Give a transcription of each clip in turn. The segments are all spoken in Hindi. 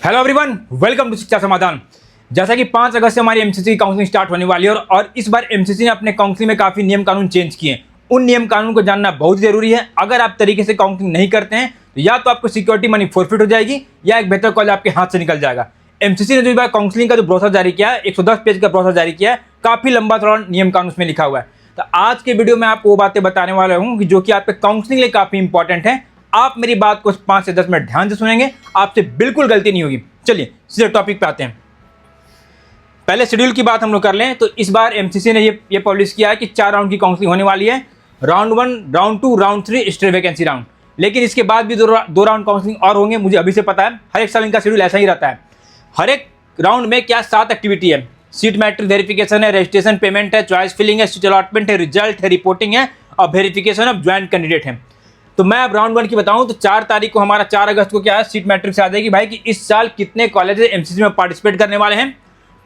हेलो एवरीवन, वेलकम टू शिक्षा समाधान। जैसा कि 5 अगस्त से हमारी एमसीसी की काउंसलिंग स्टार्ट होने वाली है और इस बार एमसीसी ने अपने काउंसलिंग में काफ़ी नियम कानून चेंज किए हैं। उन नियम कानून को जानना बहुत जरूरी है। अगर आप तरीके से काउंसलिंग नहीं करते हैं तो या तो आपको सिक्योरिटी मनी फॉरफिट हो जाएगी या एक बेहतर कॉलेज आपके हाथ से निकल जाएगा। एमसीसी ने जो इस बार काउंसलिंग का जो ब्रोशर जारी किया है, 110 पेज का ब्रोशर जारी किया है, काफ़ी लंबा थोड़ा नियम कानून उसमें लिखा हुआ है। तो आज के वीडियो में आपको वो बातें बताने वाला हूँ जो कि आपके काउंसलिंग के लिए काफ़ी इंपॉर्टेंट है। आप मेरी बात को 5 से 10 मिनट ध्यान से सुनेंगे, आपसे बिल्कुल गलती नहीं होगी। चलिए सीधे टॉपिक पे आते हैं। पहले शेड्यूल की बात हम लोग कर लें तो इस बार एमसीसी ने ये पब्लिश किया है कि 4 राउंड की काउंसलिंग होने वाली है। Round 1, round 2, round 3 straight vacancy round. लेकिन इसके बाद भी दो राउंड काउंसलिंग और होंगे, मुझे अभी से पता है। हर एक साल इनका शेड्यूल ऐसा ही रहता है। हर एक राउंड में क्या 7 एक्टिविटी है। सीट मैट्रिक वेरिफिकेशन है, रजिस्ट्रेशन पेमेंट है, चॉइस फिलिंग है, सीट अलॉटमेंट है, रिजल्ट है, रिपोर्टिंग है और वेरिफिकेशन ऑफ ज्वाइंट कैंडिडेट है। तो मैं अब राउंड 1 की बताऊं तो 4 तारीख को हमारा 4 अगस्त को क्या है, सीट मैट्रिक से आ जाएगी भाई कि इस साल कितने कॉलेज एमसीसी में पार्टिसिपेट करने वाले हैं।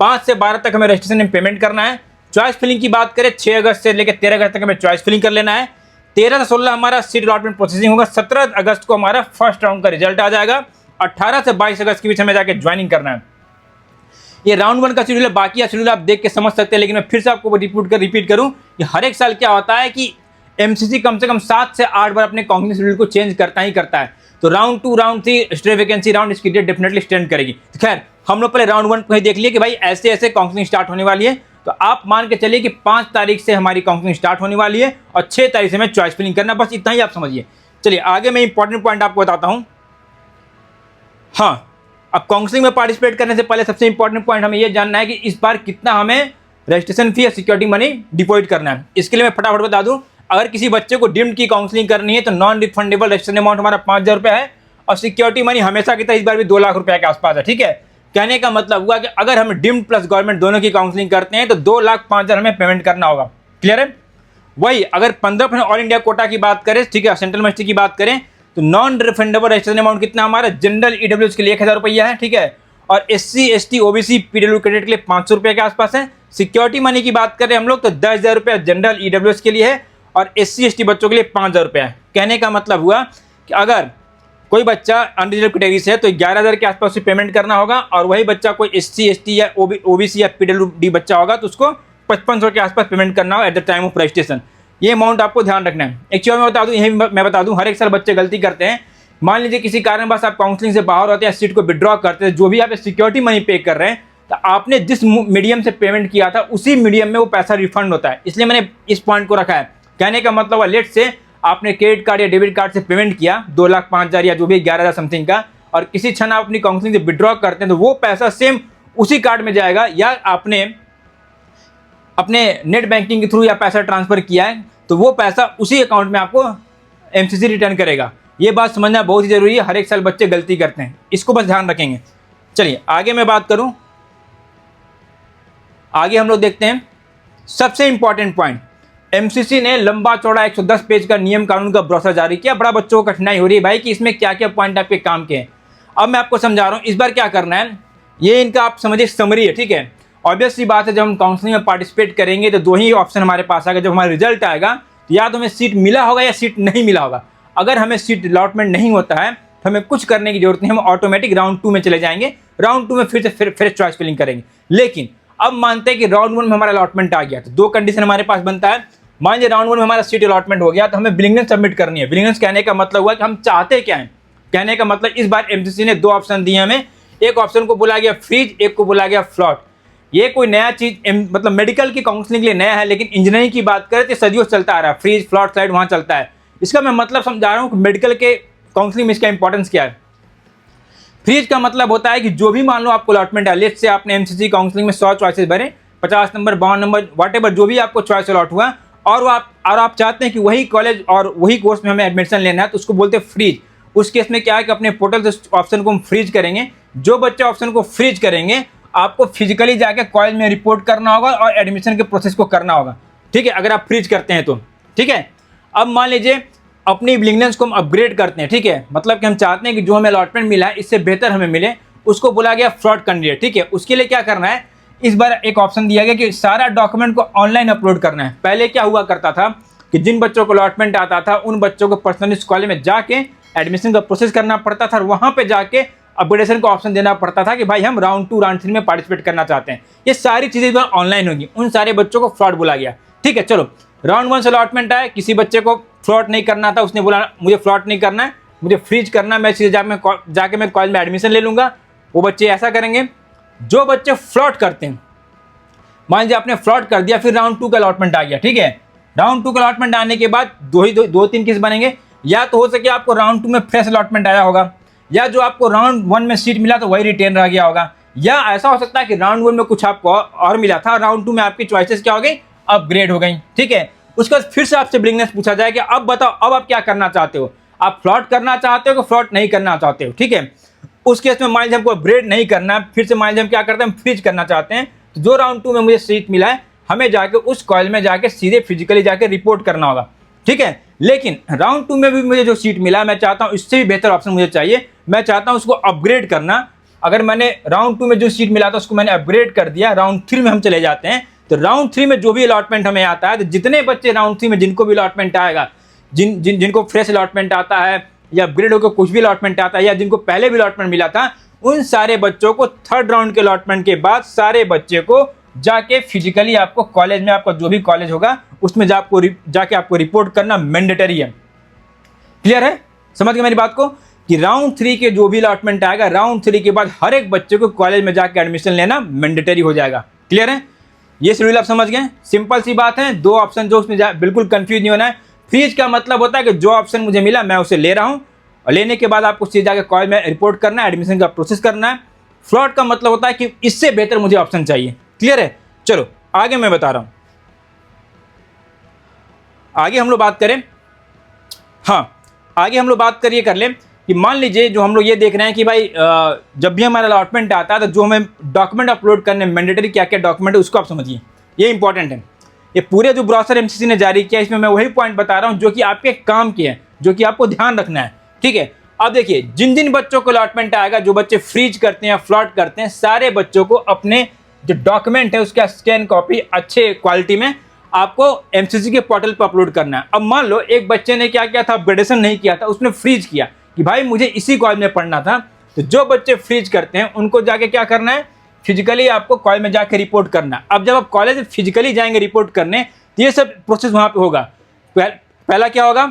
5 से 12 तक हमें रजिस्ट्रेशन में पेमेंट करना है। चॉइस फिलिंग की बात करें 6 अगस्त से लेकर 13 अगस्त तक हमें चॉइस फिलिंग कर लेना है। 13 से 16 हमारा सीट अलॉटमेंट प्रोसेसिंग होगा। 17 अगस्त को हमारा फर्स्ट राउंड का रिजल्ट आ जाएगा। 18 से 22 अगस्त के बीच हमें जाकर ज्वाइनिंग करना है। ये राउंड 1 का शेड्यूल है। बाकी शेड्यूल आप देख के समझ सकते हैं, लेकिन मैं फिर से आपको रिपीट करूं कि हर एक साल क्या होता है कि एमसीसी कम से कम 7 से 8 बार अपने काउंसलिंग शेड्यूल को चेंज करता ही करता है। तो round 2, round 3 straight vacancy round, इसकी डेट डेफिनेटली स्टैंड करेगी। तो खैर हम लोग पहले राउंड 1 को ही देख लिए कि भाई ऐसे ऐसे काउंसलिंग स्टार्ट होने वाली है। तो आप मान के चलिए कि 5 तारीख से हमारी काउंसलिंग स्टार्ट होने वाली है और 6 तारीख से हमें चॉइस फिलिंग करना, बस इतना ही आप समझिए। चलिए आगे मैं इंपॉर्टेंट पॉइंट आपको बताता हूँ। हाँ, अब काउंसलिंग में पार्टिसिपेट करने से पहले सबसे इंपॉर्टेंट पॉइंट हमें यह जानना है कि इस बार कितना हमें रजिस्ट्रेशन फी या सिक्योरिटी मनी डिपॉजिट करना है। इसके लिए मैं फटाफट बता दूं, अगर किसी बच्चे को डिम्ड की काउंसलिंग करनी है तो नॉन रिफंडेबल रजिस्ट्रेशन अमाउंट हमारा 5,000 रुपये है और सिक्योरिटी मनी हमेशा की तरह इस बार भी 2 लाख रुपये के आसपास है। ठीक है, कहने का मतलब हुआ कि अगर हम डिम्ड प्लस गवर्नमेंट दोनों की काउंसलिंग करते हैं तो 2,05,000 हमें पेमेंट करना होगा। क्लियर है? वही अगर 15% ऑल इंडिया कोटा की बात करें, ठीक है, सेंट्रल यूनिवर्सिटी की बात करें तो नॉन रिफंडेबल रजिस्ट्रेशन अमाउंट कितना हमारा, जनरल ईडब्ल्यूएस के लिए 1,000 रुपया है। ठीक है, और SC ST OBC PW cadet के लिए 500 रुपये के आसपास है। सिक्योरिटी मनी की बात करें हम लोग तो 10,000 रुपये जनरल ईडब्ल्यूएस के लिए है और एससी एसटी बच्चों के लिए 5,000 रुपये है। कहने का मतलब हुआ कि अगर कोई बच्चा अनरिजर्व कैटेगरी से है तो 11,000 के आसपास से पेमेंट करना होगा और वही बच्चा कोई एससी एसटी या ओबीसी या पीडब्ल्यूडी बच्चा होगा तो उसको 5500 के आसपास पेमेंट करना होगा at the time of registration. ये अमाउंट आपको ध्यान रखना है। एक चीज़ मैं बता दूं, यही मैं बता दूं, हर एक साल बच्चे गलती करते हैं। मान लीजिए किसी कारणवश आप काउंसलिंग से बाहर होते हैं, सीट को विड्रॉ करते हैं, जो भी आप सिक्योरिटी मनी पे कर रहे हैं तो आपने जिस मीडियम से पेमेंट किया था उसी मीडियम में वो पैसा रिफंड होता है। इसलिए मैंने इस पॉइंट को रखा है। कहने का मतलब हुआ, लेट से आपने क्रेडिट कार्ड या डेबिट कार्ड से पेमेंट किया 2,05,000 या जो भी 11,000 समथिंग का, और किसी क्षण आप अपनी काउंसलिंग से विड्रॉ करते हैं तो वो पैसा सेम उसी कार्ड में जाएगा या आपने अपने नेट बैंकिंग के थ्रू या पैसा ट्रांसफर किया है तो वो पैसा उसी अकाउंट में आपको एमसीसी रिटर्न करेगा। ये बात समझना बहुत ही जरूरी है। हर एक साल बच्चे गलती करते हैं, इसको बस ध्यान रखेंगे। चलिए आगे मैं बात करूं, आगे हम लोग देखते हैं सबसे इंपॉर्टेंट पॉइंट। एमसीसी ने लंबा चौड़ा 110 पेज का नियम कानून का ब्रोशर जारी किया। बड़ा बच्चों को कठिनाई हो रही है भाई कि इसमें क्या क्या पॉइंट आपके काम के हैं। अब मैं आपको समझा रहा हूं इस बार क्या करना है। ये इनका आप समझिए समरी है। ठीक है, ऑब्वियस सी बात है, जब हम काउंसलिंग में पार्टिसिपेट करेंगे तो 2 ही ऑप्शन हमारे पास आएगा। जब हमारा रिजल्ट आएगा तो या तो हमें सीट मिला होगा या सीट नहीं मिला होगा। अगर हमें सीट अलॉटमेंट नहीं होता है तो हमें कुछ करने की जरूरत नहीं, हम ऑटोमेटिक राउंड 2 में चले जाएंगे। राउंड 2 में फिर से फ्रेश चॉइस फिलिंग करेंगे। लेकिन अब मानते हैं कि राउंड 1 में हमारा अलॉटमेंट आ गया तो 2 कंडीशन हमारे पास बनता है। मान लीजिए राउंड 1 में हमारा सीट अलॉटमेंट हो गया तो हमें विलिंगनेस सबमिट करनी है। विलिंगनेस कहने का मतलब हुआ कि हम चाहते क्या है। कहने का मतलब इस बार एमसीसी ने 2 ऑप्शन दिए हमें। एक ऑप्शन को बोला गया फ्रीज, एक को बोला गया फ्लॉट। ये कोई नया चीज मतलब मेडिकल की काउंसलिंग के लिए नया है, लेकिन इंजीनियरिंग की बात करें तो सदियों चलता आ रहा है। फ्रीज फ्लॉट साइड वहां चलता है। इसका मैं मतलब समझा रहा हूँ कि मेडिकल के काउंसलिंग में इसका इंपॉर्टेंस क्या है। फ्रीज का मतलब होता है कि जो भी मान लो आपको अलॉटमेंट है, लेट से आपने एमसीसी काउंसलिंग में 100 चॉइसेस भरे, 50 नंबर 52 नंबर व्हाटएवर जो भी आपको चॉइस अलॉट हुआ और आप चाहते हैं कि वही कॉलेज और वही कोर्स में हमें एडमिशन लेना है तो उसको बोलते हैं फ्रीज। उस केस में क्या है कि अपने पोर्टल से ऑप्शन को हम फ्रीज करेंगे। जो बच्चे ऑप्शन को फ्रीज करेंगे आपको फिजिकली जाके कॉलेज में रिपोर्ट करना होगा और एडमिशन के प्रोसेस को करना होगा। ठीक है, अगर आप फ्रीज करते हैं तो ठीक है। अब मान लीजिए अपनी विलिंगनेस को हम अपग्रेड करते हैं। ठीक है, मतलब कि हम चाहते हैं कि जो हमें अलॉटमेंट मिला है इससे बेहतर हमें मिले, उसको बोला गया फ्रॉड कैंडिडेट। ठीक है, उसके लिए क्या करना है, इस बार एक ऑप्शन दिया गया कि सारा डॉक्यूमेंट को ऑनलाइन अपलोड करना है। पहले क्या हुआ करता था कि जिन बच्चों को अलॉटमेंट आता था उन बच्चों को पर्सनली कॉलेज में जाके एडमिशन का प्रोसेस करना पड़ता था और वहाँ पे जाके अपग्रेडेशन का ऑप्शन देना पड़ता था कि भाई हम राउंड 2 राउंड 3 में पार्टिसिपेट करना चाहते हैं। ये सारी चीज़ें इस बार ऑनलाइन होगी। उन सारे बच्चों को फ्लॉट बोला गया। ठीक है, चलो राउंड 1 से अलॉटमेंट आया, किसी बच्चे को फ्लॉट नहीं करना था, उसने बोला मुझे फ्लॉट नहीं करना है, मुझे फ्रीज करना है, मैं सीधे जाके मैं कॉलेज में एडमिशन ले लूँगा। वो बच्चे ऐसा करेंगे। जो बच्चे फ्लॉट करते हैं, मान लीजिए आपने फ्लॉट कर दिया, फिर राउंड 2 का अलॉटमेंट आ गया। ठीक है, राउंड 2 का अलॉटमेंट आने के बाद दो तीन केस बनेंगे। या तो हो सके आपको राउंड 2 में फ्रेश अलॉटमेंट आया होगा, या जो आपको राउंड 1 में सीट मिला तो वही रिटेन रह गया होगा, या ऐसा हो सकता है कि राउंड 1 में कुछ आपको और मिला था, राउंड 2 में आपकी चॉइसेस क्या हो गई, अपग्रेड हो गई। ठीक है, उसके बाद फिर से आपसे विलिंगनेस पूछा जाए कि अब बताओ अब आप क्या करना चाहते हो, आप फ्लॉट करना चाहते हो कि फ्लॉट नहीं करना चाहते हो। ठीक है, उस केस में मान लीजिए हमको अपग्रेड नहीं करना, फिर से मान लीजिए हम क्या करते हैं, हम फ्रीज करना चाहते हैं। तो जो राउंड 2 में मुझे सीट मिला है, हमें जाके उस कॉलेज में जाके सीधे फिजिकली जाके रिपोर्ट करना होगा। ठीक है, लेकिन राउंड 2 में भी मुझे जो सीट मिला, मैं चाहता हूँ इससे भी बेहतर ऑप्शन मुझे चाहिए, मैं चाहता हूँ उसको अपग्रेड करना। अगर मैंने राउंड 2 में जो सीट मिला था उसको मैंने अपग्रेड कर दिया, राउंड 3 में हम चले जाते हैं। तो राउंड 3 में जो भी अलॉटमेंट हमें आता है, तो जितने बच्चे राउंड 3 में जिनको भी अलॉटमेंट आएगा, जिनको फ्रेश अलॉटमेंट आता है या अपग्रेड होकर कुछ भी अलॉटमेंट आता है, या जिनको पहले भी अलॉटमेंट मिला था, उन सारे बच्चों को थर्ड राउंड के अलॉटमेंट के बाद सारे बच्चे को जाके फिजिकली आपको कॉलेज में, आपका जो भी कॉलेज होगा उसमें जाके आपको रिपोर्ट करना मैंडेटरी है। क्लियर है, समझ गए मेरी बात को, कि राउंड 3 के जो भी अलॉटमेंट आएगा, राउंड 3 के बाद हर एक बच्चे को कॉलेज में जाके एडमिशन लेना मैंडेटरी हो जाएगा। क्लियर है, ये शेड्यूल आप समझ गए, सिंपल सी बात है। दो ऑप्शन जो उसमें बिल्कुल कंफ्यूज नहीं होना है। फ्रीज का मतलब होता है कि जो ऑप्शन मुझे मिला मैं उसे ले रहा हूँ, और लेने के बाद आपको सीधे जाकर कॉलेज में रिपोर्ट करना है, एडमिशन का प्रोसेस करना है। फ्लॉट का मतलब होता है कि इससे बेहतर मुझे ऑप्शन चाहिए। क्लियर है, चलो आगे मैं बता रहा हूँ। आगे हम लोग बात करें, हाँ आगे हम लोग बात करिए कर लें कि मान लीजिए जो हम लोग ये देख रहे हैं कि भाई जब भी हमारा अलॉटमेंट आता है तो जो हमें डॉक्यूमेंट अपलोड करने मैंडेटरी क्या क्या डॉक्यूमेंट है उसको आप समझिए, ये इंपॉर्टेंट है। ये पूरे जो ब्राउज़र एमसीसी ने जारी किया इसमें मैं वही पॉइंट बता रहा हूँ जो कि आपके काम के हैं, जो कि आपको ध्यान रखना है। ठीक है, अब देखिए जिन जिन बच्चों को अलॉटमेंट आएगा, जो बच्चे फ्रीज करते हैं या फ्लॉट करते हैं, सारे बच्चों को अपने जो डॉक्यूमेंट है उसका स्कैन कॉपी अच्छे क्वालिटी में आपको एमसीसी के पोर्टल पर अपलोड करना है। अब मान लो एक बच्चे ने क्या किया था, अपग्रेडेशन नहीं किया था, उसने फ्रीज किया कि भाई मुझे इसी कॉलेज में पढ़ना था। तो जो बच्चे फ्रीज करते हैं उनको जाके क्या करना है, फिजिकली आपको कॉलेज में जाके रिपोर्ट करना है। अब जब आप कॉलेज में फिजिकली जाएंगे रिपोर्ट करने, तो ये सब प्रोसेस वहाँ पे होगा। पहला क्या होगा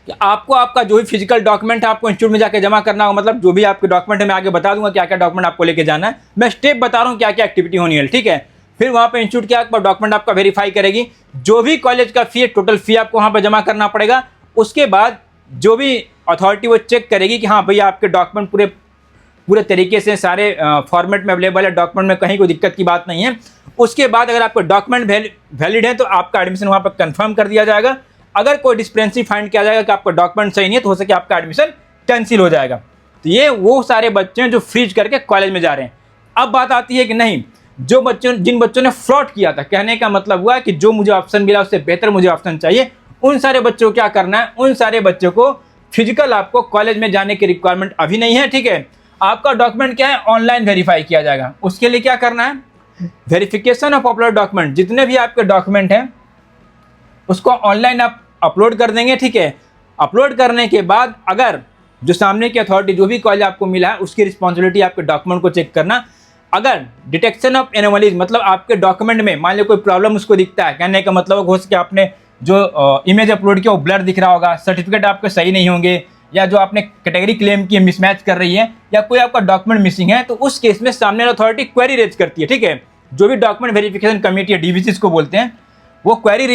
कि आपको आपका जो भी फिजिकल डॉक्यूमेंट है आपको इंस्टीट्यूट में जाके जमा करना होगा। मतलब जो भी आपके डॉक्यूमेंट है, मैं आगे बता दूंगा क्या क्या डॉक्यूमेंट आपको लेके जाना है, मैं स्टेप बता रहा हूँ क्या क्या एक्टिविटी होनी है। ठीक है, फिर वहाँ पे इंस्टीट्यूट क्या डॉक्यूमेंट आपका वेरीफाई करेगी, जो भी कॉलेज का फी है टोटल फी आपको वहाँ पर जमा करना पड़ेगा। उसके बाद जो भी अथॉरिटी वो चेक करेगी कि हाँ भैया आपके डॉक्यूमेंट पूरे तरीके से सारे फॉर्मेट में अवेलेबल है, डॉक्यूमेंट में कहीं कोई दिक्कत की बात नहीं है। उसके बाद अगर आपका डॉक्यूमेंट वैलिड है तो आपका एडमिशन वहाँ पर कंफर्म कर दिया जाएगा। अगर कोई डिस्क्रिपेंसी फाइंड किया जाएगा कि आपका डॉक्यूमेंट सही नहीं है तो हो सके आपका एडमिशन कैंसिल हो जाएगा। तो ये वो सारे बच्चे हैं जो फ्रीज करके कॉलेज में जा रहे हैं। अब बात आती है कि नहीं, जिन बच्चों ने फ्रॉड किया था, कहने का मतलब हुआ कि जो मुझे ऑप्शन मिला उससे बेहतर मुझे ऑप्शन चाहिए, उन सारे बच्चों को क्या करना है, उन सारे बच्चों को फिजिकल आपको कॉलेज में जाने की रिक्वायरमेंट अभी नहीं है। ठीक है, आपका डॉक्यूमेंट क्या है, ऑनलाइन वेरीफाई किया जाएगा। उसके लिए क्या करना है, वेरिफिकेशन ऑफ अपलोड डॉक्यूमेंट, जितने भी आपके डॉक्यूमेंट हैं उसको ऑनलाइन आप अपलोड कर देंगे। ठीक है, अपलोड करने के बाद अगर जो सामने की अथॉरिटी जो भी कॉलेज आपको मिला है उसकी रिस्पॉन्सिबिलिटी आपके डॉक्यूमेंट को चेक करना। अगर डिटेक्शन ऑफ एनोमलीज, मतलब आपके डॉक्यूमेंट में मान लो कोई प्रॉब्लम उसको दिखता है, कहने का मतलब हो सके आपने जो इमेज अपलोड किया वो ब्लर दिख रहा होगा, सर्टिफिकेट आपके सही नहीं होंगे, या जो आपने कैटेगरी क्लेम की मिसमैच कर रही है, या कोई आपका डॉक्यूमेंट मिसिंग है, तो उस केस में सामने अथॉरिटी क्वेरी रेज करती है। ठीक है, जो भी डॉक्यूमेंट वेरिफिकेशन कमेटी है, डीवीसी को बोलते हैं, वो क्वेरी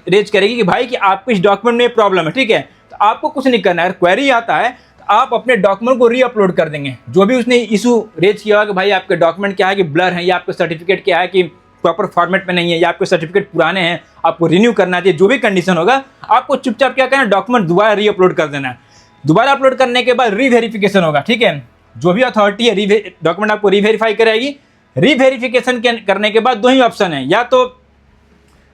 रेज करेगी कि भाई कि आपको इस डॉक्यूमेंट में प्रॉब्लम है। ठीक है, तो आपको कुछ नहीं करना है, अगर क्वेरी आता है तो आप अपने डॉक्यूमेंट को रीअपलोड कर देंगे। जो भी उसने इशू रेज किया होगा कि भाई आपके डॉक्यूमेंट क्या है कि ब्लर है, या आपके सर्टिफिकेट क्या है कि प्रॉपर फॉर्मेट में नहीं है, या आपके सर्टिफिकेट पुराने हैं आपको रिन्यू करना चाहिए, जो भी कंडीशन होगा आपको चुपचाप क्या करना है, डॉक्यूमेंट दोबारा रीअपलोड कर देना है। दोबारा अपलोड करने के बाद रीवेरिफिकेशन होगा। ठीक है, जो भी अथॉरिटी है डॉक्यूमेंट आपको रीवेरीफाई कराएगी। रीवेरिफिकेशन करने के बाद दो ही ऑप्शन है, या तो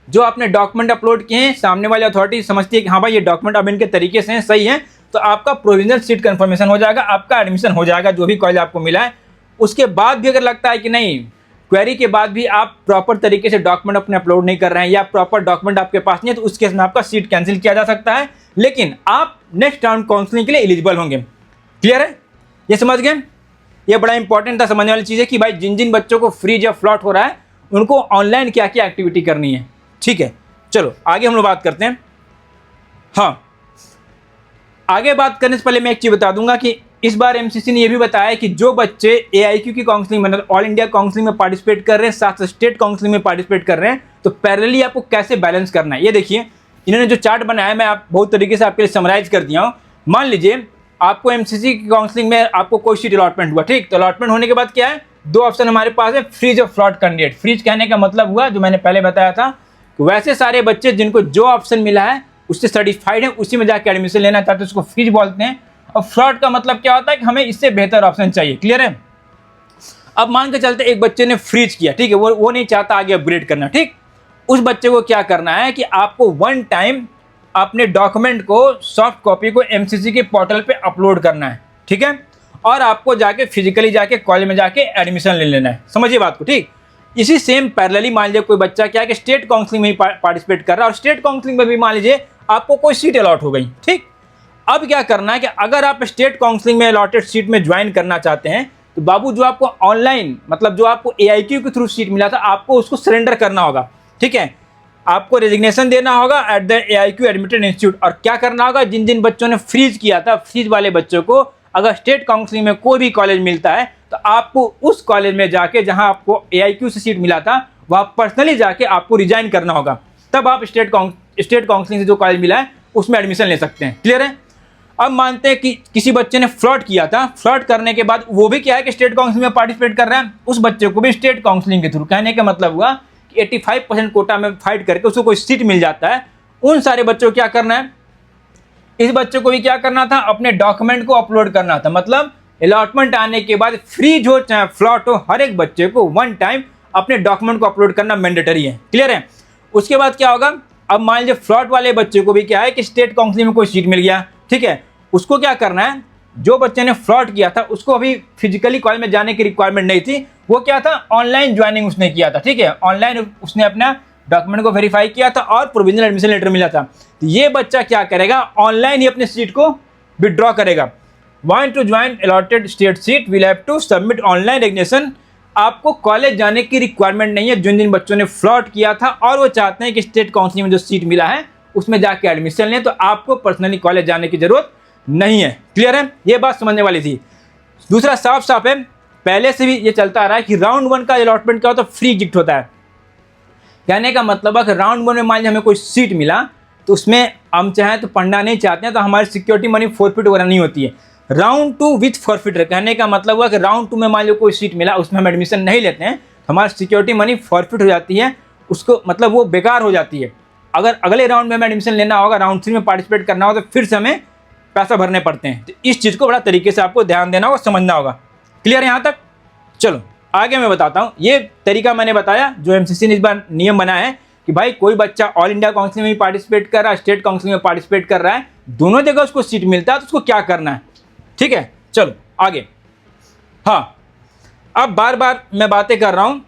जो आपने डॉक्यूमेंट अपलोड किए हैं सामने वाली अथॉरिटी समझती है कि हाँ भाई ये डॉक्यूमेंट अब इनके तरीके से हैं, सही है, तो आपका प्रोविजनल सीट कंफर्मेशन हो जाएगा, आपका एडमिशन हो जाएगा जो भी कॉलेज आपको मिला है। उसके बाद भी अगर लगता है कि नहीं, क्वेरी के बाद भी आप प्रॉपर तरीके से डॉक्यूमेंट अपने अपलोड नहीं कर रहे हैं, या प्रॉपर डॉक्यूमेंट आपके पास नहीं है, तो उस केस में आपका सीट कैंसिल किया जा सकता है, लेकिन आप नेक्स्ट राउंड काउंसलिंग के लिए एलिजिबल होंगे। क्लियर है, ये समझ गए? ये बड़ा इंपॉर्टेंट था, समझने वाली चीज़ है कि भाई जिन जिन बच्चों को फ्रीज या फ्लॉट हो रहा है उनको ऑनलाइन क्या क्या एक्टिविटी करनी है। ठीक है, चलो आगे हम लोग बात करते हैं। हाँ, आगे बात करने से पहले मैं एक चीज़ बता दूंगा कि इस बार एमसीसी ने यह भी बताया कि जो बच्चे एआईक्यू की काउंसलिंग मतलब ऑल इंडिया काउंसलिंग में पार्टिसिपेट कर रहे हैं, साथ स्टेट काउंसलिंग में पार्टिसिपेट कर रहे हैं, तो पैरेलली आपको कैसे बैलेंस करना है। ये देखिए, इन्होंने जो चार्ट बनाया है मैं आप बहुत तरीके से आपके लिए समराइज कर दिया हूँ। मान लीजिए आपको एमसीसी की काउंसलिंग में आपको कोई सीट अलॉटमेंट हुआ, ठीक, तो अलॉटमेंट होने के बाद क्या है, दो ऑप्शन हमारे पास है, फ्रीज और फ्लॉट कैंडिडेट। फ्रीज कहने का मतलब हुआ जो मैंने पहले बताया था, वैसे सारे बच्चे जिनको जो ऑप्शन मिला है उससे सर्टिफाइड है, उसी में जाकर एडमिशन लेना चाहते हैं, उसको फ्रीज बोलते हैं। और फ्लॉट का मतलब क्या होता है कि हमें इससे बेहतर ऑप्शन चाहिए। क्लियर है? अब मान के चलते एक बच्चे ने फ्रीज किया, ठीक है, वो नहीं चाहता आगे अपग्रेड करना, ठीक, उस बच्चे को क्या करना है कि आपको वन टाइम अपने डॉक्यूमेंट को सॉफ्ट कॉपी को एमसीसी के पोर्टल पे अपलोड करना है, ठीक है, और आपको जाके फिजिकली जाके कॉलेज में जाके एडमिशन ले लेना है। समझिए बात को, ठीक। इसी सेम पैरेलली मान लीजिए कोई बच्चा क्या है कि स्टेट काउंसलिंग में ही पार्टिसिपेट कर रहा है और स्टेट काउंसलिंग में भी मान लीजिए आपको कोई सीट अलॉट हो गई, ठीक। अब क्या करना है कि अगर आप स्टेट काउंसलिंग में अलॉटेड सीट में ज्वाइन करना चाहते हैं तो बाबू जो आपको ऑनलाइन मतलब जो आपको एआईक्यू के थ्रू सीट मिला था आपको उसको सरेंडर करना होगा, ठीक है। आपको रेजिग्नेशन देना होगा एट द एआईक्यू एडमिटेड इंस्टीट्यूट। और क्या करना होगा, जिन जिन बच्चों ने फ्रीज किया था, फ्रीज वाले बच्चों को अगर स्टेट काउंसलिंग में कोई भी कॉलेज मिलता है तो आपको उस कॉलेज में जाके जहां आपको एआईक्यू से सीट मिला था वहां पर्सनली जाके आपको रिजाइन करना होगा, तब आप स्टेट काउंसलिंग से जो कॉलेज मिला है उसमें एडमिशन ले सकते हैं। क्लियर है? अब मानते हैं कि किसी बच्चे ने फ्लॉट किया था, फ्लॉट करने के बाद वो भी क्या है कि स्टेट काउंसलिंग में पार्टिसिपेट कर रहा है, उस बच्चे को भी स्टेट काउंसलिंग के थ्रू, कहने का मतलब हुआ कि 85% कोटा में फाइट करके उसको कोई सीट मिल जाता है। उन सारे बच्चों को क्या करना है, इस बच्चे को भी क्या करना था, अपने डॉक्यूमेंट को अपलोड करना था। मतलब अलॉटमेंट आने के बाद फ्रीज हो चाहे फ्लॉट हो, हर एक बच्चे को वन टाइम अपने डॉक्यूमेंट को अपलोड करना मैंडेटरी है। क्लियर है? उसके बाद क्या होगा, अब मान लीजिए फ्लॉट वाले बच्चे को भी क्या है कि स्टेट काउंसलिंग में कोई सीट मिल गया, ठीक है, उसको क्या करना है, जो बच्चे ने फ्लॉट किया था उसको अभी फिजिकली कॉलेज में जाने की रिक्वायरमेंट नहीं थी, वो क्या था, ऑनलाइन ज्वाइनिंग उसने किया था, ठीक है, ऑनलाइन उसने अपना डॉक्यूमेंट को वेरीफाई किया था और प्रोविजनल एडमिशन लेटर मिला था। तो ये बच्चा क्या करेगा, ऑनलाइन ही अपने सीट को विड्रॉ करेगा। Want to join allotted state seat will have to submit online resignation. आपको कॉलेज जाने की रिक्वायरमेंट नहीं है। जिन जिन बच्चों ने फ्लॉट किया था और वो चाहते हैं कि स्टेट काउंसलिंग में जो सीट मिला है उसमें जाके एडमिशन लें, तो आपको पर्सनली कॉलेज जाने की जरूरत नहीं है। क्लियर है? ये बात समझने वाली थी। दूसरा साफ साफ है, पहले से भी ये चलता आ रहा है कि राउंड 1 का अलॉटमेंट क्या होता है, फ्री एग्जिट होता है। कहने का मतलब है कि राउंड 1 में मान लीजिए हमें कोई सीट मिला तो उसमें हम चाहें तो पढ़ना नहीं चाहते हैं तो हमारी सिक्योरिटी मनी फॉरफिट वगैरह नहीं होती है। राउंड 2 विथ फॉरफिट, कहने का मतलब हुआ कि राउंड 2 में मान लीजिए कोई सीट मिला उसमें हम एडमिशन नहीं लेते हैं, हमारी सिक्योरिटी मनी फॉरफिट हो जाती है, उसको मतलब वो बेकार हो जाती है। अगर अगले राउंड में हमें एडमिशन लेना होगा, राउंड 3 में पार्टिसिपेट करना होगा, तो फिर से हमें पैसा भरने पड़ते हैं। तो इस चीज़ को बड़ा तरीके से आपको ध्यान देना होगा, समझना होगा। क्लियर है यहाँ तक? चलो आगे मैं बताता हूँ। ये तरीका मैंने बताया जो एमसीसी ने इस बार नियम बनाया है कि भाई कोई बच्चा ऑल इंडिया काउंसलिंग में भी पार्टिसिपेट कर रहा है, स्टेट काउंसलिंग में पार्टिसिपेट कर रहा है, दोनों जगह उसको सीट मिलता है तो उसको क्या करना है। ठीक है, चलो आगे। हाँ, अब बार बार मैं बातें कर रहा हूँ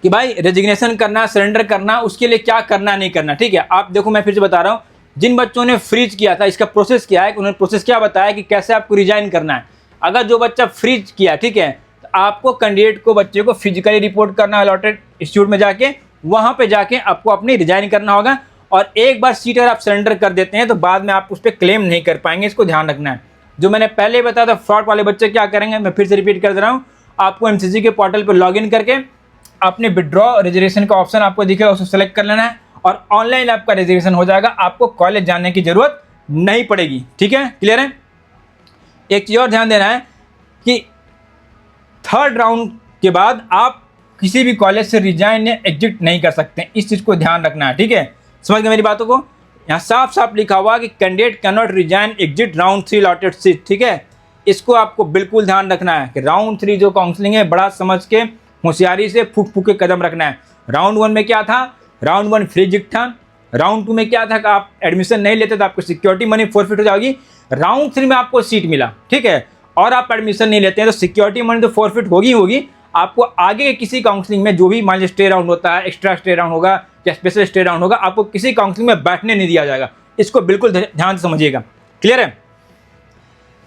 कि भाई रेजिग्नेशन करना, सरेंडर करना, उसके लिए क्या करना नहीं करना। ठीक है, आप देखो मैं फिर से बता रहा हूँ, जिन बच्चों ने फ्रीज किया था इसका प्रोसेस क्या है, उन्होंने प्रोसेस क्या बताया कि कैसे आपको रिजाइन करना है। अगर जो बच्चा फ्रीज किया, ठीक है, तो आपको कैंडिडेट को, बच्चे को फिजिकली रिपोर्ट करना अलॉटेड इंस्टीट्यूट में जाके, वहाँ पे जाके आपको अपनी रिजाइन करना होगा। और एक बार सीट अगर आप सरेंडर कर देते हैं तो बाद में आप उस पर क्लेम नहीं कर पाएंगे, इसको ध्यान रखना है। जो मैंने पहले बताया था फ्रॉड वाले बच्चे क्या करेंगे, मैं फिर से रिपीट कर दे रहा हूँ। आपको एमसीसी के पोर्टल पर लॉगिन करके अपने विड्रॉ रिजर्वेशन का ऑप्शन आपको दिखेगा, उसको सेलेक्ट कर लेना है और ऑनलाइन आपका रिजर्वेशन हो जाएगा। आपको कॉलेज जाने की जरूरत नहीं पड़ेगी। ठीक है, क्लियर है? एक चीज़ और ध्यान देना है कि थर्ड राउंड के बाद आप किसी भी कॉलेज से रिजाइन या एग्जिट नहीं कर सकते, इस चीज़ को ध्यान रखना है। ठीक है, समझ गए मेरी बातों को? यहाँ साफ साफ लिखा हुआ कि candidate can not resign exit round 3 allotted seat. ठीक है, इसको आपको बिल्कुल ध्यान रखना है कि राउंड 3 जो काउंसलिंग है बड़ा समझ के होशियारी से फूक फूक के कदम रखना है। राउंड 1 में क्या था, राउंड 1 फ्री एग्जिट था। राउंड 2 में क्या था कि आप एडमिशन नहीं लेते तो आपको सिक्योरिटी मनी फॉरफिट हो जाएगी। राउंड 3 में आपको सीट मिला, ठीक है, और आप एडमिशन नहीं लेते हैं तो सिक्योरिटी मनी तो फॉरफिट होगी होगी। आपको आगे के किसी काउंसलिंग में जो भी मान लीजिए स्टे राउंड होता है, एक्स्ट्रा स्टे राउंड होगा या स्पेशल स्टे राउंड होगा, आपको किसी काउंसलिंग में बैठने नहीं दिया जाएगा। इसको बिल्कुल ध्यान से समझिएगा। क्लियर है?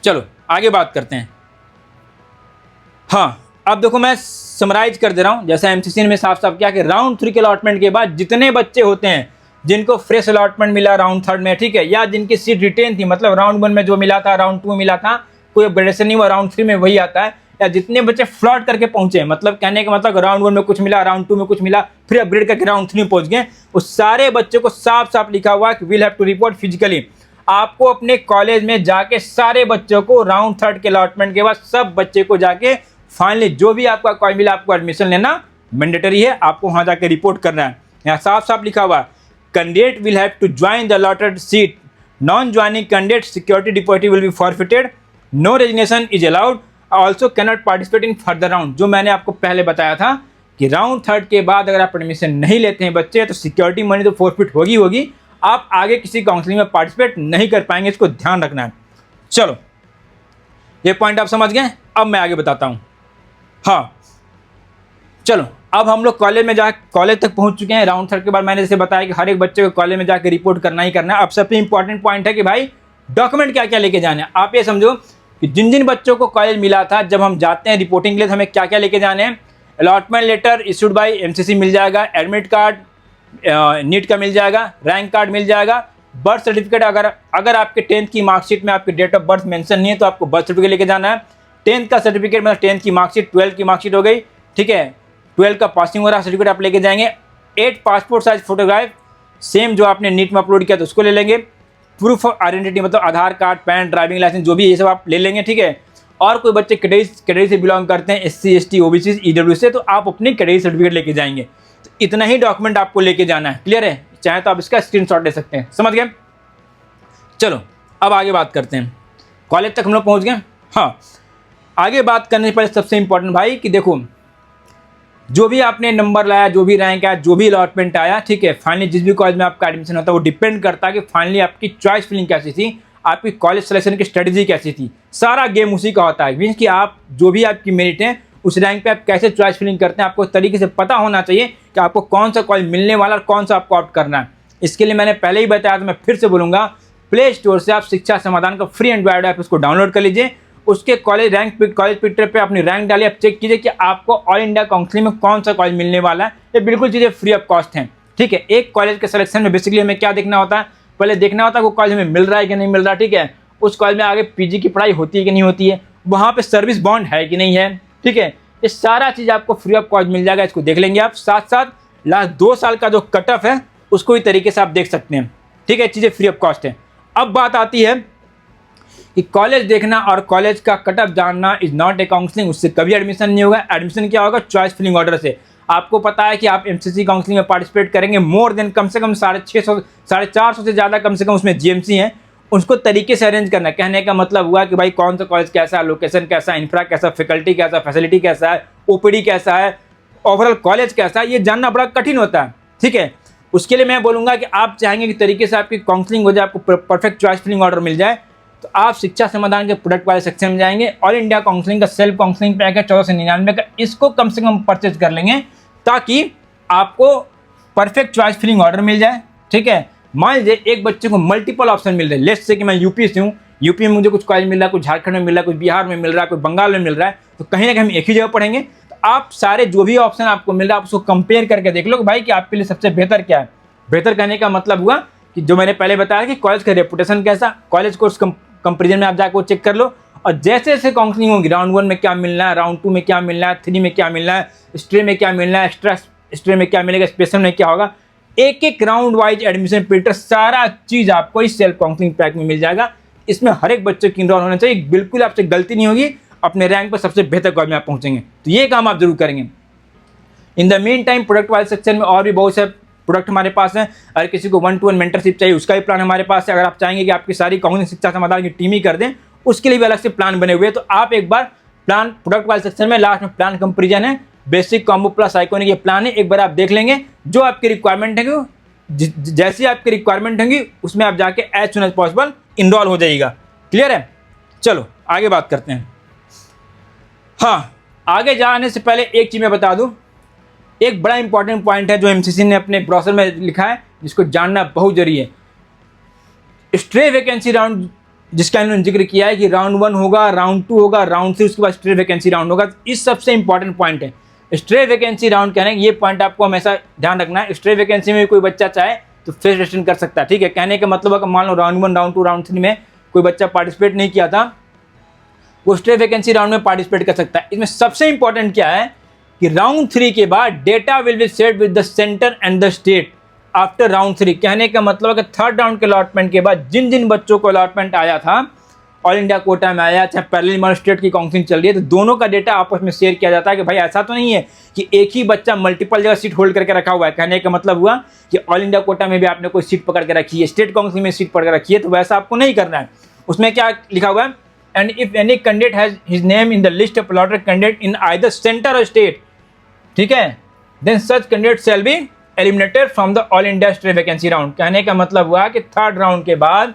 चलो आगे बात करते हैं। हाँ, अब देखो मैं समराइज कर दे रहा हूँ, जैसा एमसीसी में साफ साफ क्या कि राउंड 3 के अलॉटमेंट के बाद जितने बच्चे होते हैं जिनको फ्रेश अलॉटमेंट मिला राउंड 3 में, ठीक है, या जिनकी सीट रिटेन थी, मतलब राउंड 1 में जो मिला था राउंड 2 में मिला था, कोई अपग्रेडेशन नहीं हुआ, राउंड 3 में वही आता है, या जितने बच्चे फ्लॉट करके पहुंचे, मतलब कहने का मतलब राउंड 1 में कुछ मिला, राउंड 2 में कुछ मिला, फिर अपग्रेड करके राउंड 3 में पहुंच गए, उस सारे बच्चों को साफ साफ लिखा हुआ है कि will have to report physically. आपको अपने कॉलेज में जाके सारे बच्चों को राउंड 3 के अलॉटमेंट के बाद सब बच्चे को जाके फाइनली जो भी आपका कॉलेज मिला आपको एडमिशन लेना मैंडेटरी है, आपको वहां जाके रिपोर्ट करना है। यहाँ साफ साफ लिखा हुआ है candidate will have to join the allotted seat, non joining candidate security deposit will be forfeited, no resignation is allowed, also can not participate in further round. जो मैंने आपको पहले बताया था कि राउंड 3 के बाद अगर आप एडमिशन नहीं लेते हैं बच्चे तो सिक्योरिटी मनी तो फॉरफिट होगी, आप आगे किसी काउंसलिंग में पार्टिसिपेट नहीं कर पाएंगे, इसको ध्यान रखना है। चलो ये पॉइंट आप समझ गए, अब मैं आगे बताता हूँ। हाँ चलो, अब हम लोग कॉलेज तक पहुंच चुके हैं। राउंड 3 के बाद मैंने जैसे बताया कि हर एक बच्चे को कॉलेज में जाकर रिपोर्ट करना ही करना है। अब सबसे इंपॉर्टेंट पॉइंट है कि भाई डॉक्यूमेंट क्या क्या लेके जाने हैं। आप ये समझो कि जिन जिन बच्चों को कॉलेज मिला था, जब हम जाते हैं रिपोर्टिंग के लिए तो हमें क्या क्या लेके जाने हैं। Allotment letter issued by MCC मिल जाएगा, एडमिट कार्ड नीट का मिल जाएगा, रैंक कार्ड मिल जाएगा, बर्थ सर्टिफिकेट, अगर आपके 10th की मार्कशीट में आपकी डेट ऑफ बर्थ मेंशन नहीं है तो आपको बर्थ सर्टिफिकेट लेके जाना है। 10th का सर्टिफिकेट मतलब 10th की मार्कशीट, 12th की मार्कशीट हो गई, ठीक है, 12 का पासिंग वाला सर्टिफिकेट आप लेके जाएंगे। 8 पासपोर्ट साइज फोटोग्राफ सेम जो आपने नीट में अपलोड किया तो उसको ले लेंगे। प्रूफ ऑफ आइडेंटिटी मतलब आधार कार्ड, पैन, ड्राइविंग लाइसेंस, जो भी ये सब आप ले लेंगे, ठीक है। और कोई बच्चे कैटेगरी से बिलोंग करते हैं, SC ST OBC EW से, तो आप अपनी कैटेगरी सर्टिफिकेट लेके जाएंगे। तो इतना ही डॉक्यूमेंट आपको लेके जाना है, क्लियर है। चाहे तो आप इसका स्क्रीनशॉट ले सकते हैं, समझ गए। चलो अब आगे बात करते हैं। कॉलेज तक हम लोग पहुँच गए। हाँ, आगे बात करने से पहले सबसे इंपॉर्टेंट भाई कि देखो जो भी आपने नंबर लाया, जो भी रैंक आया, जो भी अलॉटमेंट आया, ठीक है, फाइनली जिस भी कॉलेज में आपका एडमिशन होता है वो डिपेंड करता है कि फाइनली आपकी चॉइस फिलिंग कैसी थी, आपकी कॉलेज सिलेक्शन की स्ट्रेटजी कैसी थी। सारा गेम उसी का होता है, मीन्स कि आप जो भी आपकी मेरिट है उस रैंक पे आप कैसे चॉइस फिलिंग करते हैं, आपको तरीके से पता होना चाहिए कि आपको कौन सा कॉलेज मिलने वाला और कौन सा आपको ऑप्ट करना है। इसके लिए मैंने पहले ही बताया तो मैं फिर से बोलूँगा, प्ले स्टोर से आप शिक्षा समाधान का फ्री एंड्रॉइड ऐप उसको डाउनलोड कर लीजिए। उसके कॉलेज पिक्चर पे अपनी रैंक डालिए, आप चेक कीजिए कि आपको ऑल इंडिया काउंसिलिंग में कौन सा कॉलेज मिलने वाला है। ये बिल्कुल चीज़ें फ्री ऑफ कॉस्ट हैं, ठीक है। एक कॉलेज के सिलेक्शन में बेसिकली हमें क्या देखना होता है, पहले देखना होता है वो कॉलेज में मिल रहा है कि नहीं मिल रहा, ठीक है। उस कॉलेज में आगे PG की पढ़ाई होती है कि नहीं होती है, वहाँ पे सर्विस बॉन्ड है कि नहीं है, ठीक है। ये सारा चीज़ आपको फ्री ऑफ कॉस्ट मिल जाएगा, इसको देख लेंगे आप। साथ साथ लास्ट 2 साल का जो कट ऑफ है उसको भी तरीके से आप देख सकते हैं, ठीक है। चीज़ें फ्री ऑफ कॉस्ट है। अब बात आती है कि कॉलेज देखना और कॉलेज का कट ऑफ जानना इज नॉट ए काउंसलिंग, उससे कभी एडमिशन नहीं होगा। एडमिशन क्या होगा, चॉइस फिलिंग ऑर्डर से। आपको पता है कि आप MCC काउंसलिंग में पार्टिसिपेट करेंगे, मोर देन कम से कम 650 450 से ज़्यादा कम से कम उसमें GMC हैं, उसको तरीके से अरेंज करना है। कहने का मतलब हुआ कि भाई कौन सा कॉलेज कैसा है, लोकेशन कैसा है, इंफ्रा कैसा, फैकल्टी कैसा, फैसिलिटी कैसा है, OPD कैसा है, ओवरऑल कॉलेज कैसा है, ये जानना बड़ा कठिन होता है, ठीक है। उसके लिए मैं बोलूँगा कि आप चाहेंगे कि तरीके से आपकी काउंसलिंग हो जाए, आपको परफेक्ट चॉइस फिलिंग ऑर्डर मिल जाए, तो आप शिक्षा समाधान के प्रोडक्ट वाले सेक्शन में जाएंगे। ऑल इंडिया काउंसलिंग का सेल्फ काउंसलिंग पैक है 1499 का, इसको कम से कम परचेज कर लेंगे ताकि आपको परफेक्ट चॉइस फिलिंग ऑर्डर मिल जाए, ठीक है। मान लीजिए एक बच्चे को मल्टीपल ऑप्शन मिल रहे हैं, लेट्स से कि मैं यूपी से हूँ, यूपी में मुझे कुछ कॉलेज मिल रहा है, कुछ झारखंड में मिल रहा है, कुछ बिहार में मिल रहा है, कुछ बंगाल में मिल रहा है, तो कहीं ना कहीं हम एक ही जगह पढ़ेंगे। तो आप सारे जो भी ऑप्शन आपको मिल रहा है आप उसको कंपेयर करके देख लो कि भाई कि आपके लिए सबसे बेहतर क्या है। बेहतर कहने का मतलब हुआ कि जो मैंने पहले बताया कि कॉलेज का रेपुटेशन कैसा, कॉलेज कोर्स कंपेरिजन में आप जाकर चेक कर लो। और जैसे जैसे काउंसलिंग होगी, राउंड 1 में क्या मिलना है, राउंड 2 में क्या मिलना है, 3 में क्या मिलना है, स्ट्रीम में क्या मिलना है, एक्स्ट्रा स्ट्रीम में क्या मिलेगा, स्पेशल में क्या होगा, एक एक राउंड वाइज एडमिशन फिल्टर सारा चीज़ आपको इस सेल्फ काउंसलिंग पैक में मिल जाएगा। इसमें हर एक बच्चे की इनरोल होना चाहिए, बिल्कुल आपसे गलती नहीं होगी, अपने रैंक पर सबसे बेहतर कॉलेज में आप पहुँचेंगे। तो ये काम आप जरूर करेंगे। In the mean time product वाले सेक्शन में और भी बहुत से प्रोडक्ट हमारे पास हैं। अगर किसी को 1-to-1 मेंटरशिप चाहिए उसका भी प्लान हमारे पास है। अगर आप चाहेंगे कि आपकी सारी काउंसलिंग शिक्षा समाधान की टीम ही कर दें, उसके लिए भी अलग से प्लान बने हुए हैं। तो आप एक बार प्लान प्रोडक्ट वाले सेक्शन में लास्ट में प्लान कंपेरिजन है, बेसिक कॉम्बो प्लस आइकॉनिक ये प्लान है, एक बार आप देख लेंगे। जो आपकी रिक्वायरमेंट है जैसी आपकी रिक्वायरमेंट होंगी उसमें आप जाके as soon as possible enrol हो जाइएगा। क्लियर है। चलो आगे बात करते हैं। हाँ, आगे जाने से पहले एक चीज़ मैं बता दूं, एक बड़ा इंपॉर्टेंट पॉइंट है जो MCC ने अपने ब्रोशर में लिखा है, जिसको जानना बहुत जरूरी है। स्ट्रे वैकेंसी राउंड जिसका इन्होंने जिक्र किया है कि राउंड 1 होगा, राउंड 2 होगा, राउंड 3 उसके बाद स्ट्रे वैकेंसी राउंड होगा। इस सबसे इंपॉर्टेंट पॉइंट है स्ट्रे वैकेंसी राउंड कहने ये पॉइंट आपको हमेशा ध्यान रखना है। स्ट्रे वैकेंसी में कोई बच्चा चाहे तो फेस रजिस्ट्रेशन कर सकता है, ठीक है। कहने का मतलब अगर मान लो राउंड 1, राउंड 2, राउंड 3 में कोई बच्चा पार्टिसिपेट नहीं किया था, वो स्ट्रे वैकेंसी राउंड में पार्टिसिपेट कर सकता है। इसमें सबसे इंपॉर्टेंट क्या है कि राउंड 3 के बाद data will be shared with the centre and the state after round 3। कहने का मतलब है कि थर्ड राउंड के अलॉटमेंट के बाद जिन जिन बच्चों को अलॉटमेंट आया था, ऑल इंडिया कोटा में आया, चाहे पैरेलल स्टेट की काउंसलिंग चल रही है, तो दोनों का डेटा आपस में शेयर किया जाता है कि भाई ऐसा तो नहीं है कि एक ही बच्चा मल्टीपल जगह सीट होल्ड करके रखा हुआ है। कहने का मतलब हुआ कि ऑल इंडिया कोटा में भी आपने कोई सीट पकड़ के रखी है, स्टेट काउंसलिंग में सीट पकड़ के रखी है, तो वैसा आपको नहीं करना है। उसमें क्या लिखा हुआ है, and if any candidate has his name in the list of allotted candidate in either centre or state, ठीक है, then such candidate shall be eliminated from the all India stray vacancy round. कहने का मतलब हुआ कि थर्ड राउंड के बाद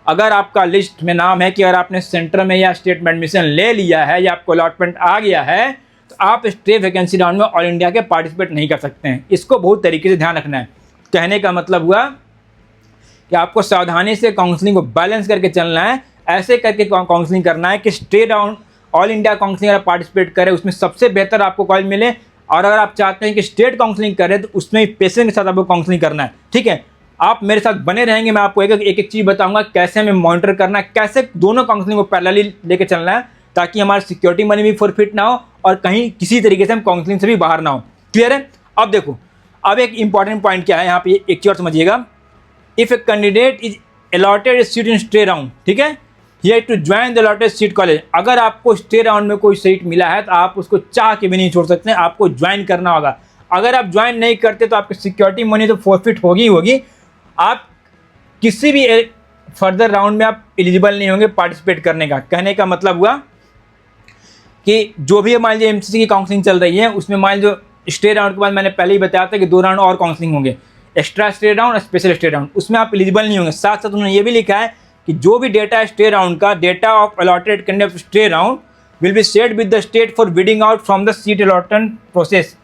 अगर आपका लिस्ट में नाम है कि अगर आपने सेंटर में या स्टेट में एडमिशन ले लिया है या आपको अलॉटमेंट आ गया है, तो आप स्ट्रे वैकेंसी राउंड में ऑल इंडिया के पार्टिसिपेट नहीं कर सकते हैं। इसको बहुत तरीके से ध्यान रखना है। कहने का मतलब हुआ कि आपको सावधानी से काउंसलिंग को बैलेंस करके चलना है। ऐसे करके काउंसलिंग करना है कि stray round all India counselling अगर पार्टिसिपेट करें उसमें सबसे बेहतर आपको कॉलेज मिले, और अगर आप चाहते हैं कि स्टेट काउंसलिंग करें तो उसमें पेशेंस के साथ आपको काउंसलिंग करना है, ठीक है। आप मेरे साथ बने रहेंगे, मैं आपको एक चीज़ बताऊंगा कैसे हमें मॉनिटर करना है, कैसे दोनों काउंसलिंग को पैरेलली लेके चलना है, ताकि हमारी सिक्योरिटी मनी भी फॉरफिट ना हो और कहीं किसी तरीके से हम काउंसलिंग से भी बाहर ना हो। क्लियर है। अब देखो, अब एक इंपॉर्टेंट पॉइंट क्या है यहाँ पे, एक चीज और समझिएगा। If a candidate is allotted seat in stray round, ठीक है, ये to join the allotted seat college, अगर आपको स्टे राउंड में कोई सीट मिला है तो आप उसको चाह के भी नहीं छोड़ सकते, आपको ज्वाइन करना होगा। अगर आप ज्वाइन नहीं करते तो आपकी सिक्योरिटी मनी तो फॉरफिट होगी होगी, आप किसी भी फर्दर राउंड में आप एलिजिबल नहीं होंगे पार्टिसिपेट करने का। कहने का मतलब हुआ कि जो भी मान लीजिए एमसीसी की काउंसलिंग चल रही है उसमें मान लीजिए स्टे राउंड के बाद मैंने पहले ही बताया था कि 2 राउंड और काउंसलिंग होंगे, एक्स्ट्रा स्टे राउंड और स्पेशल स्टे राउंड, उसमें आप एलिजिबल नहीं होंगे। साथ साथ उन्होंने ये भी लिखा है कि जो भी डेटा है स्टे राउंड का, data of allotted candidate stray round will be shared with the state for weeding out from the seat allotment process.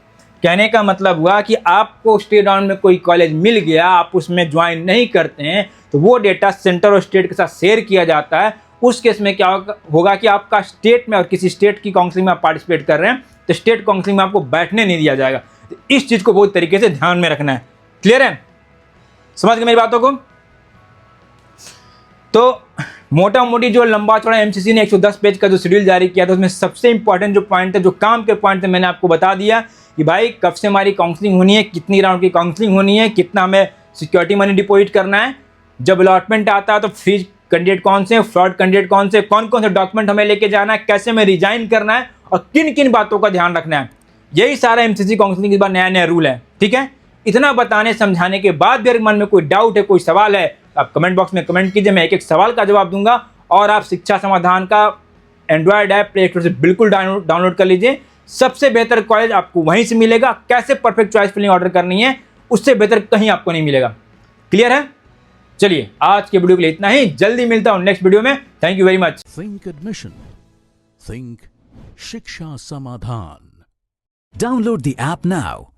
कहने का मतलब हुआ कि आपको स्टे राउंड में कोई कॉलेज मिल गया, आप उसमें ज्वाइन नहीं करते हैं, तो वो डेटा सेंटर और स्टेट के साथ शेयर किया जाता है। उस केस में क्या होगा कि आपका स्टेट में और किसी स्टेट की काउंसलिंग में आप पार्टिसिपेट कर रहे हैं तो स्टेट काउंसलिंग में आपको बैठने नहीं दिया जाएगा। तो इस चीज़ को बहुत तरीके से ध्यान में रखना है। क्लियर है, समझ गए मेरी बातों को। तो मोटा मोटी जो लंबा चौड़ा एमसीसी ने 110 पेज का जो शेड्यूल जारी किया था उसमें सबसे इंपॉर्टेंट जो पॉइंट है, जो काम के पॉइंट थे, मैंने आपको बता दिया कि भाई कब से हमारी काउंसलिंग होनी है, कितनी राउंड की काउंसलिंग होनी है, कितना हमें सिक्योरिटी मनी डिपॉजिट करना है, जब अलॉटमेंट आता है तो फ्री कैंडिडेट कौन से, फ्रॉड कैंडिडेट कौन से, कौन कौन से डॉक्यूमेंट हमें लेके जाना है, कैसे हमें रिजाइन करना है और किन किन बातों का ध्यान रखना है। यही सारा एमसीसी काउंसलिंग के बाद नया नया रूल है, ठीक है। इतना बताने समझाने के बाद भी अगर मन में कोई डाउट है, कोई सवाल है, आप कमेंट बॉक्स में कमेंट कीजिए, मैं एक एक सवाल का जवाब दूंगा। और आप शिक्षा समाधान का एंड्रॉयड ऐप प्ले स्टोर से बिल्कुल डाउनलोड कर लीजिए। सबसे बेहतर कॉलेज आपको वहीं से मिलेगा। कैसे परफेक्ट चॉइस फिलिंग ऑर्डर करनी है उससे बेहतर कहीं आपको नहीं मिलेगा। क्लियर है। चलिए आज के वीडियो के लिए इतना ही, जल्दी मिलता हूं नेक्स्ट वीडियो में। Thank you very much. Think admission, think शिक्षा समाधान। Download the app now